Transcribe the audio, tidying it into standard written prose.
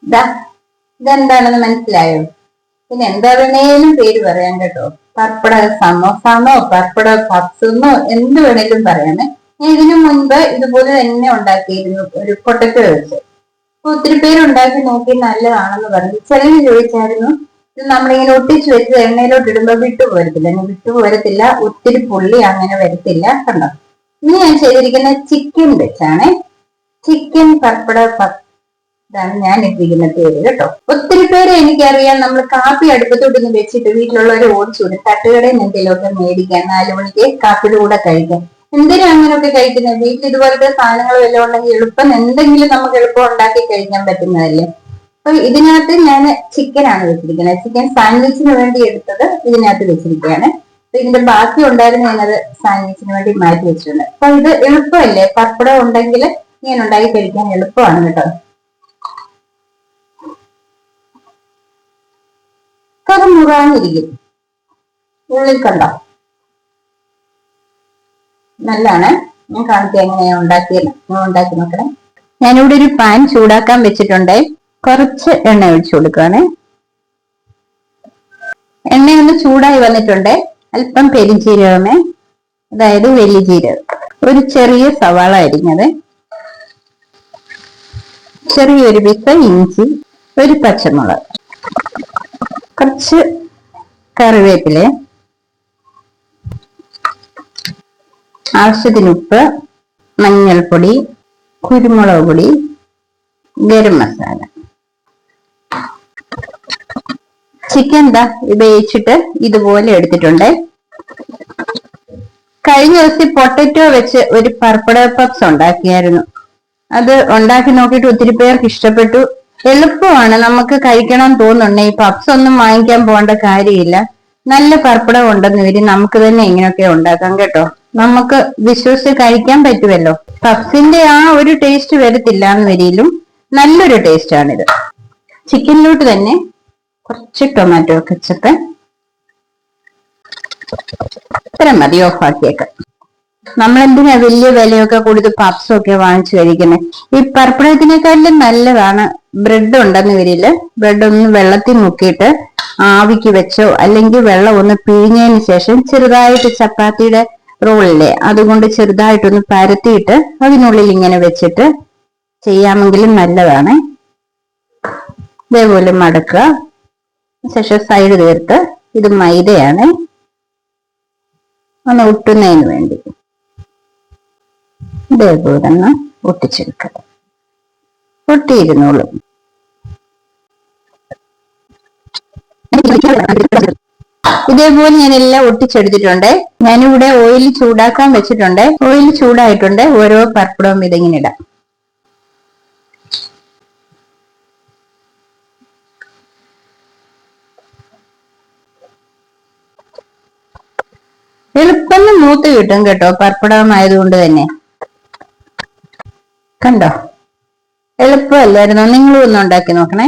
ഇതാ ഇതെന്താണെന്ന് മനസ്സിലായോ? പിന്നെ എന്താ വേണേലും പേര് പറയാം കേട്ടോ. പപ്പട സമോസാന്നോ പപ്പട പപ്സെന്നോ എന്ത് വേണേലും പറയാമേ. ഞാൻ ഇതിനു മുൻപ് ഇതുപോലെ തന്നെ ഉണ്ടാക്കിയിരുന്നു, ഒരു പൊട്ടറ്റോ വെച്ച്. അപ്പൊ ഒത്തിരി പേര് ഉണ്ടാക്കി നോക്കി നല്ലതാണെന്ന് പറഞ്ഞു. ചിലര് ചോദിച്ചായിരുന്നു, ഇത് നമ്മളിങ്ങനെ ഒട്ടിച്ചു വെച്ച് എണ്ണയിലോട്ട് ഇടുമ്പോ വിട്ടുപോരത്തില്ല. വിട്ടുപോരത്തില്ല, ഒത്തിരി പുള്ളി അങ്ങനെ വരത്തില്ല. കണ്ടോ? ഇനി ഞാൻ ചെയ്തിരിക്കുന്ന ചിക്കൻ വെച്ചാണ്. ചിക്കൻ പപ്പട ഇതാണ് ഞാൻ ഇട്ടിരിക്കുന്ന പേര് കേട്ടോ. ഒത്തിരി പേര് എനിക്കറിയാം, നമ്മൾ കാപ്പി അടുപ്പത്തോട്ടൊന്ന് വെച്ചിട്ട് വീട്ടിലുള്ളവരെ ഓടിച്ചു വിടും തട്ടുകടയിൽ എന്തെങ്കിലുമൊക്കെ മേടിക്കാൻ 4 മണിക്ക് കാപ്പിയുടെ കൂടെ കഴിക്കാൻ. എന്തിനാ അങ്ങനെയൊക്കെ കഴിക്കുന്നത്? വീട്ടിൽ ഇതുപോലത്തെ സാധനങ്ങൾ വല്ലതും ഉണ്ടെങ്കിൽ എളുപ്പം എന്തെങ്കിലും നമുക്ക് എളുപ്പം ഉണ്ടാക്കി കഴിക്കാൻ പറ്റുന്നതല്ലേ. അപ്പൊ ഇതിനകത്ത് ഞാൻ ചിക്കനാണ് വെച്ചിരിക്കുന്നത്. ചിക്കൻ സാൻഡ്വിച്ചിന് വേണ്ടി എടുത്തത് ഇതിനകത്ത് വെച്ചിരിക്കുകയാണ്. ഇതിന്റെ ബാക്കി ഉണ്ടായിരുന്ന ഞാനത് സാൻഡ്വിച്ചിന് വേണ്ടി മാറ്റി വെച്ചിട്ടുണ്ട്. അപ്പൊ ഇത് എളുപ്പമല്ലേ, പപ്പടം ഉണ്ടെങ്കിൽ ഇങ്ങനെ ഉണ്ടാക്കി കഴിക്കാൻ എളുപ്പമാണ് കേട്ടോ. കറുമുറാന്നിരിക്കും, ഉള്ളിൽ കണ്ടോ? നല്ലതാണ്. ഞാൻ കാണിക്കാം എങ്ങനെയാ ഉണ്ടാക്കിയത്. ഉണ്ടാക്കി നോക്കണേ. ഞാനിവിടെ ഒരു പാൻ ചൂടാക്കാൻ വെച്ചിട്ടുണ്ട്. കുറച്ച് എണ്ണ ഒഴിച്ചു കൊടുക്കുകയാണ്. എണ്ണ ഒന്ന് ചൂടായി വന്നിട്ടുണ്ട്. അല്പം പെരിഞ്ചീരകമേ, അതായത് വലിയ ജീരകം, ഒരു ചെറിയ സവാള അരിഞ്ഞത്, ചെറിയൊരു പീസ് ഇഞ്ചി, ഒരു പച്ചമുളക്, കുറച്ച് കറിവേപ്പില, ആവശ്യത്തിന് ഉപ്പ്, മഞ്ഞൾപ്പൊടി, കുരുമുളക് പൊടി, ഗരം മസാല. ചിക്കൻ വേവിച്ചിട്ട് ഇതുപോലെ എടുത്തിട്ടുണ്ട്. കഴിഞ്ഞ ദിവസം പൊട്ടറ്റോ വെച്ച് ഒരു പപ്പട പപ്സ് ഉണ്ടാക്കിയായിരുന്നു. അത് ഉണ്ടാക്കി നോക്കിയിട്ട് ഒത്തിരി പേർക്ക് ഇഷ്ടപ്പെട്ടു. എളുപ്പമാണ്, നമുക്ക് കഴിക്കണം തോന്നുന്നുണ്ട്. ഈ പപ്സ് ഒന്നും വാങ്ങിക്കാൻ പോകേണ്ട കാര്യമില്ല. നല്ല പപ്പടം ഉണ്ടെന്ന് വരും, നമുക്ക് തന്നെ ഇങ്ങനെയൊക്കെ ഉണ്ടാക്കാം കേട്ടോ. നമുക്ക് വിശ്വസിച്ച് കഴിക്കാൻ പറ്റുമല്ലോ. പപ്സിന്റെ ആ ഒരു ടേസ്റ്റ് വരത്തില്ല എന്ന് വരിയിലും നല്ലൊരു ടേസ്റ്റ് ആണിത്. ചിക്കനിലോട്ട് തന്നെ കുറച്ച് ടൊമാറ്റോ കെച്ചപ്പ്, ഇത്ര മതി. ഓഫാക്കിയേക്കാം. നമ്മളെന്തിനാ വലിയ വിലയൊക്കെ കൊടുത്ത് പപ്സും ഒക്കെ വാങ്ങിച്ചു കഴിക്കുന്നത്? ഈ പപ്പടത്തിനേക്കാളും നല്ലതാണ് ബ്രെഡ് ഉണ്ടെന്ന് വരില്ല. ബ്രെഡ് ഒന്ന് വെള്ളത്തിൽ മുക്കിയിട്ട് ആവിക്ക് വെച്ചോ, അല്ലെങ്കിൽ വെള്ളം ഒന്ന് പിഴിഞ്ഞതിന് ശേഷം ചെറുതായിട്ട് ചപ്പാത്തിയുടെ റോളില്ലേ അതുകൊണ്ട് ചെറുതായിട്ടൊന്ന് പരത്തിയിട്ട് അതിനുള്ളിൽ ഇങ്ങനെ വെച്ചിട്ട് ചെയ്യാമെങ്കിലും നല്ലതാണ്. ഇതേപോലെ മടക്കുക, ശേഷം സൈഡ് തീർത്ത്, ഇത് മൈദയാണ്, ഒന്ന് ഒട്ടുന്നതിന് വേണ്ടി ഇതേപോലെ ഒന്ന് ഒട്ടിച്ചെടുക്കുക. ഒട്ടിയിരുന്നോളും. ഇതേപോലെ ഞാൻ എല്ലാം ഒട്ടിച്ചെടുത്തിട്ടുണ്ട്. ഞാനിവിടെ ഓയിൽ ചൂടാക്കാൻ വെച്ചിട്ടുണ്ട്. ഓയിൽ ചൂടായിട്ടുണ്ട്. ഓരോ പപ്പടവും ഇതിങ്ങനെ ഇടാം. എളുപ്പം മൂത്ത് കിട്ടും കേട്ടോ, പപ്പടമായതുകൊണ്ട് തന്നെ. കണ്ടോ, എളുപ്പമല്ലായിരുന്നോ? നിങ്ങളും ഒന്ന് ഉണ്ടാക്കി നോക്കണേ.